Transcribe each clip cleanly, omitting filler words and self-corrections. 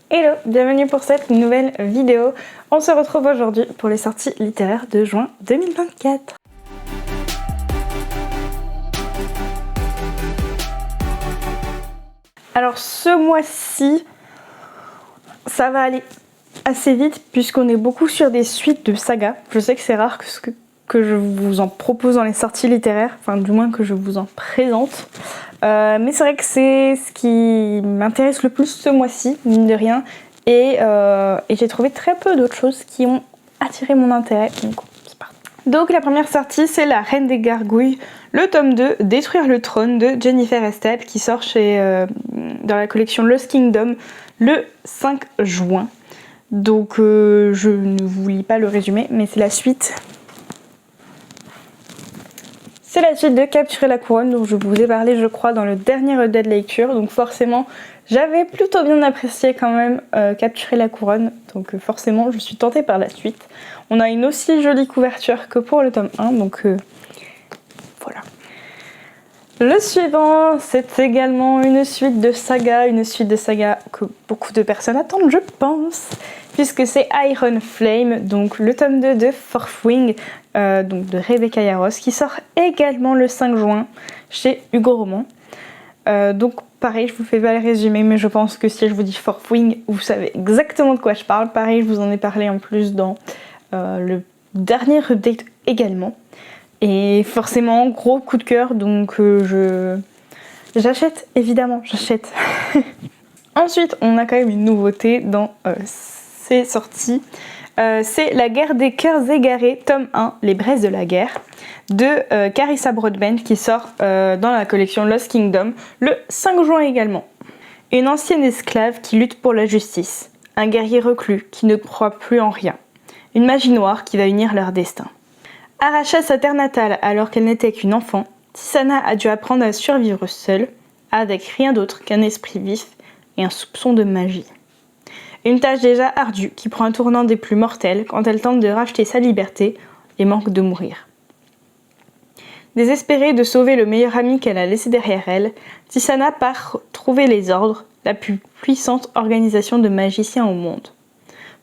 Hello, bienvenue pour cette nouvelle vidéo. On se retrouve aujourd'hui pour les sorties littéraires de juin 2024. Alors ce mois-ci, ça va aller assez vite puisqu'on est beaucoup sur des suites de sagas. Je sais que c'est rare que je vous en propose dans les sorties littéraires, enfin du moins que je vous en présente. Mais c'est vrai que c'est ce qui m'intéresse le plus ce mois-ci, mine de rien. Et j'ai trouvé très peu d'autres choses qui ont attiré mon intérêt. Donc c'est parti. Donc la première sortie, c'est La Reine des Gargouilles, le tome 2, Détruire le trône de Jennifer Estep, qui sort dans la collection Lost Kingdom le 5 juin. Donc je ne vous lis pas le résumé, mais c'est la suite. C'est la suite de Capturer la couronne dont je vous ai parlé je crois dans le dernier update de lecture. Donc forcément j'avais plutôt bien apprécié quand même Capturer la couronne. Donc forcément je suis tentée par la suite. On a une aussi jolie couverture que pour le tome 1. Donc voilà. Le suivant, c'est également une suite de saga que beaucoup de personnes attendent, je pense, puisque c'est Iron Flame, donc le tome 2 de Fourth Wing, donc de Rebecca Yarros, qui sort également le 5 juin chez Hugo Roman. Donc pareil, je vous fais pas le résumé, mais je pense que si je vous dis Fourth Wing, vous savez exactement de quoi je parle. Pareil, je vous en ai parlé en plus dans le dernier update également. Et forcément, gros coup de cœur, donc j'achète, évidemment, j'achète. Ensuite, on a quand même une nouveauté dans ces sorties. C'est La guerre des cœurs égarés, tome 1, Les braises de la guerre, de Carissa Broadbent, qui sort dans la collection Lost Kingdom le 5 juin également. Une ancienne esclave qui lutte pour la justice, un guerrier reclus qui ne croit plus en rien, une magie noire qui va unir leur destin. Arrachée à sa terre natale alors qu'elle n'était qu'une enfant, Tisana a dû apprendre à survivre seule, avec rien d'autre qu'un esprit vif et un soupçon de magie. Une tâche déjà ardue qui prend un tournant des plus mortels quand elle tente de racheter sa liberté et manque de mourir. Désespérée de sauver le meilleur ami qu'elle a laissé derrière elle, Tisana part trouver les ordres, la plus puissante organisation de magiciens au monde.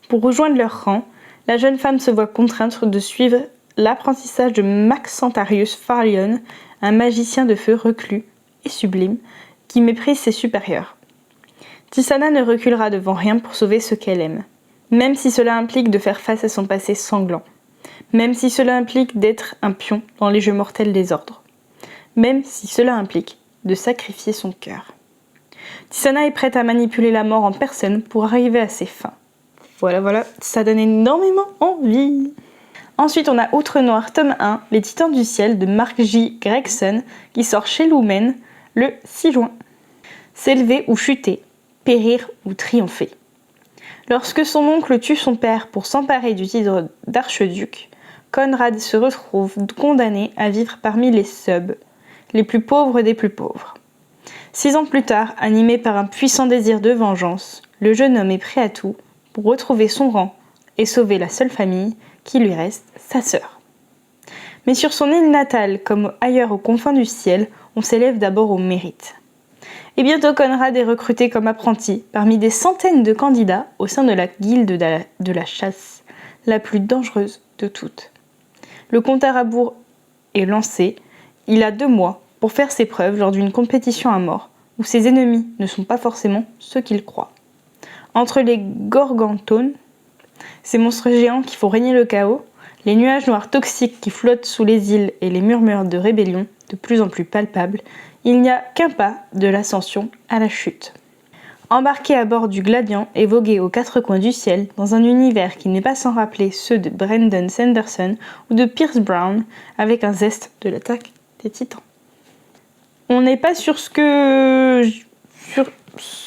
Pour rejoindre leur rang, la jeune femme se voit contrainte de suivre l'apprentissage de Maxentarius Farlion, un magicien de feu reclus et sublime, qui méprise ses supérieurs. Tisana ne reculera devant rien pour sauver ce qu'elle aime, même si cela implique de faire face à son passé sanglant, même si cela implique d'être un pion dans les jeux mortels des ordres, même si cela implique de sacrifier son cœur. Tisana est prête à manipuler la mort en personne pour arriver à ses fins. Voilà, ça donne énormément envie. Ensuite, on a Outre Noir, tome 1, Les Titans du Ciel de Mark J. Gregson, qui sort chez Lumen le 6 juin. S'élever ou chuter, périr ou triompher. Lorsque son oncle tue son père pour s'emparer du titre d'archiduc, Conrad se retrouve condamné à vivre parmi les subs, les plus pauvres des plus pauvres. 6 ans plus tard, animé par un puissant désir de vengeance, le jeune homme est prêt à tout pour retrouver son rang et sauver la seule famille qui lui reste, sa sœur. Mais sur son île natale, comme ailleurs aux confins du ciel, on s'élève d'abord au mérite. Et bientôt Conrad est recruté comme apprenti parmi des centaines de candidats au sein de la guilde de la chasse, la plus dangereuse de toutes. Le compte à rebours est lancé, il a 2 mois pour faire ses preuves lors d'une compétition à mort, où ses ennemis ne sont pas forcément ceux qu'il croit. Entre les Gorgontones, ces monstres géants qui font régner le chaos, les nuages noirs toxiques qui flottent sous les îles et les murmures de rébellion de plus en plus palpables, il n'y a qu'un pas de l'ascension à la chute. Embarqué à bord du Gladiant et voguer aux 4 coins du ciel dans un univers qui n'est pas sans rappeler ceux de Brandon Sanderson ou de Pierce Brown, avec un zeste de l'Attaque des Titans. On n'est pas sur ce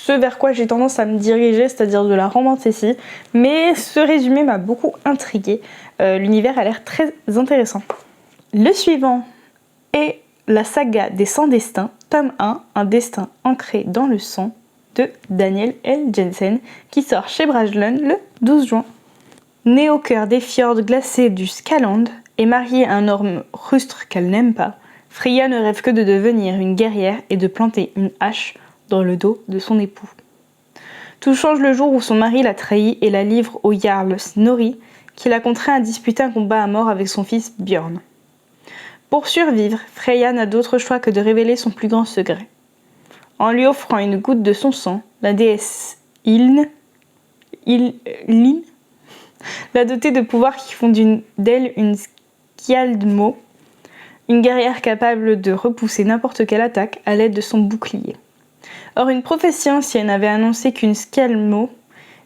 vers quoi j'ai tendance à me diriger, c'est-à-dire de la romance ici, mais ce résumé m'a beaucoup intriguée. L'univers a l'air très intéressant. Le suivant est la saga des Sans Destins, tome 1, un destin ancré dans le sang, de Daniel L. Jensen, qui sort chez Brajlon le 12 juin. Née au cœur des fjords glacés du Skaland et mariée à un homme rustre qu'elle n'aime pas, Freya ne rêve que de devenir une guerrière et de planter une hache dans le dos de son époux. Tout change le jour où son mari la trahit et la livre au Jarl Snorri, qui la contraint à disputer un combat à mort avec son fils Björn. Pour survivre, Freya n'a d'autre choix que de révéler son plus grand secret. En lui offrant une goutte de son sang, la déesse Iln l'a dotée de pouvoirs qui font d'elle une Skjaldmo, une guerrière capable de repousser n'importe quelle attaque à l'aide de son bouclier. Or, une prophétie ancienne avait annoncé qu'une Skjaldmo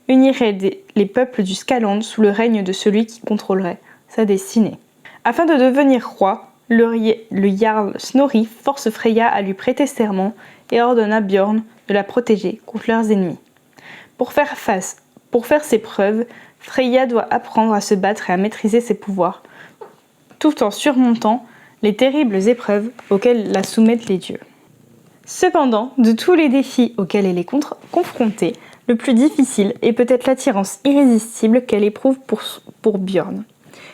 unirait les peuples du Skaland sous le règne de celui qui contrôlerait sa destinée. Afin de devenir roi, le Jarl Snorri force Freya à lui prêter serment et ordonne à Björn de la protéger contre leurs ennemis. Pour faire ses preuves, Freya doit apprendre à se battre et à maîtriser ses pouvoirs, tout en surmontant les terribles épreuves auxquelles la soumettent les dieux. Cependant, de tous les défis auxquels elle est confrontée, le plus difficile est peut-être l'attirance irrésistible qu'elle éprouve pour Björn.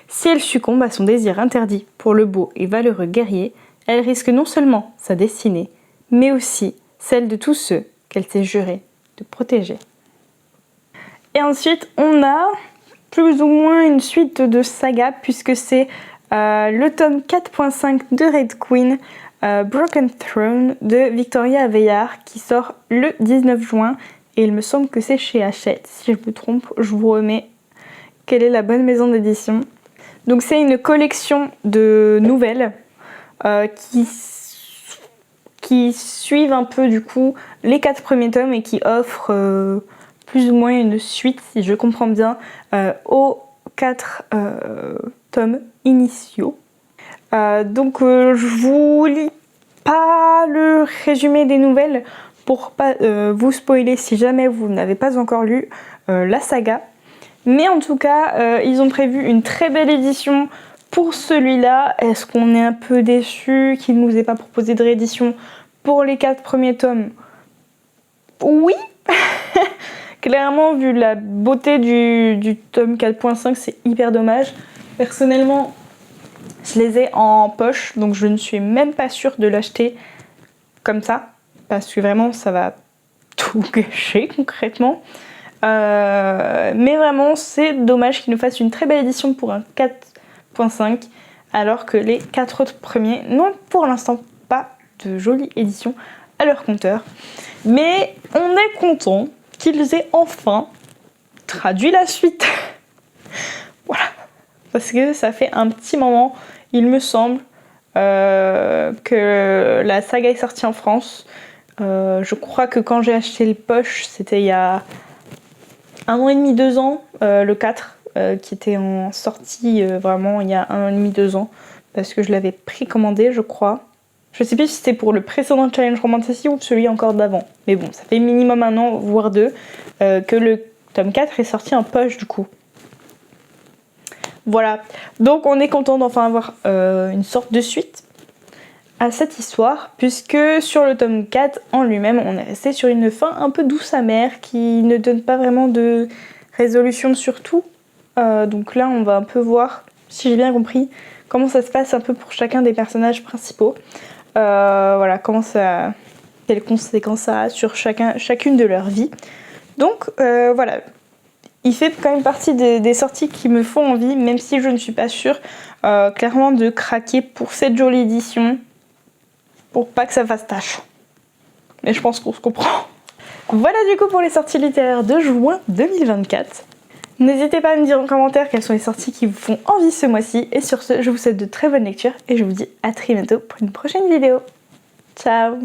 Si elle succombe à son désir interdit pour le beau et valeureux guerrier, elle risque non seulement sa destinée, mais aussi celle de tous ceux qu'elle s'est juré de protéger. Et ensuite, on a plus ou moins une suite de sagas, puisque c'est le tome 4.5 de Red Queen, Broken Throne de Victoria Aveyard, qui sort le 19 juin, et il me semble que c'est chez Hachette. Si je me trompe, je vous remets quelle est la bonne maison d'édition. Donc c'est une collection de nouvelles qui suivent un peu du coup les 4 premiers tomes et qui offrent plus ou moins une suite, si je comprends bien, aux 4 tomes initiaux. Donc je vous lis pas le résumé des nouvelles pour pas vous spoiler si jamais vous n'avez pas encore lu la saga. Mais en tout cas, ils ont prévu une très belle édition pour celui-là. Est-ce qu'on est un peu déçu qu'il ne nous ait pas proposé de réédition pour les 4 premiers tomes? Oui. Clairement, vu la beauté du tome 4.5, c'est hyper dommage. Personnellement, je les ai en poche, donc je ne suis même pas sûre de l'acheter comme ça, parce que vraiment, ça va tout gâcher concrètement. Mais vraiment, c'est dommage qu'ils nous fassent une très belle édition pour un 4.5, alors que les 4 autres premiers n'ont pour l'instant pas de jolie édition à leur compteur. Mais on est content qu'ils aient enfin traduit la suite. Voilà. Parce que ça fait un petit moment, il me semble, que la saga est sortie en France. Je crois que quand j'ai acheté le poche, c'était il y a 1 an et demi, 2 ans, le 4, qui était en sortie vraiment il y a 1 an et demi, 2 ans, parce que je l'avais précommandé, je crois. Je sais plus si c'était pour le précédent Challenge Romantasy ou celui encore d'avant. Mais bon, ça fait minimum 1 an, voire 2, que le tome 4 est sorti en poche du coup. Voilà, donc on est content d'enfin avoir une sorte de suite à cette histoire, puisque sur le tome 4 en lui-même, on est resté sur une fin un peu douce amère qui ne donne pas vraiment de résolution sur tout. Donc là, on va un peu voir, si j'ai bien compris, comment ça se passe un peu pour chacun des personnages principaux. Voilà, quelles conséquences ça a sur chacune de leur vie. Donc voilà, il fait quand même partie des sorties qui me font envie, même si je ne suis pas sûre clairement de craquer pour cette jolie édition, pour pas que ça fasse tâche. Mais je pense qu'on se comprend. Voilà du coup pour les sorties littéraires de juin 2024. N'hésitez pas à me dire en commentaire quelles sont les sorties qui vous font envie ce mois-ci. Et sur ce, je vous souhaite de très bonnes lectures et je vous dis à très bientôt pour une prochaine vidéo. Ciao!